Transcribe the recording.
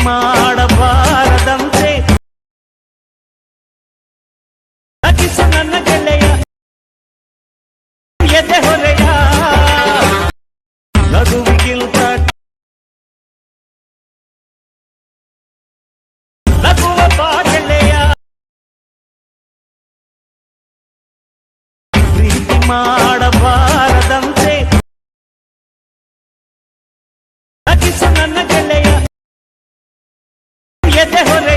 ಮಾಡಬಾರದಂತೆ ನಗಿಸು ನನ್ನ ಗೆಳೆಯ ಎದೆ ಹೊರೆಯ ನಗುವಿಗಿಂತ ನಗುವ ಬಾ ಗೆಳೆಯ ಪ್ರೀತಿ ಮಾಡಬಾರದಂತೆ ನಗಿಸು ನನ್ನ ಗೆಳೆಯ ಎದೆ ಹೊರೆ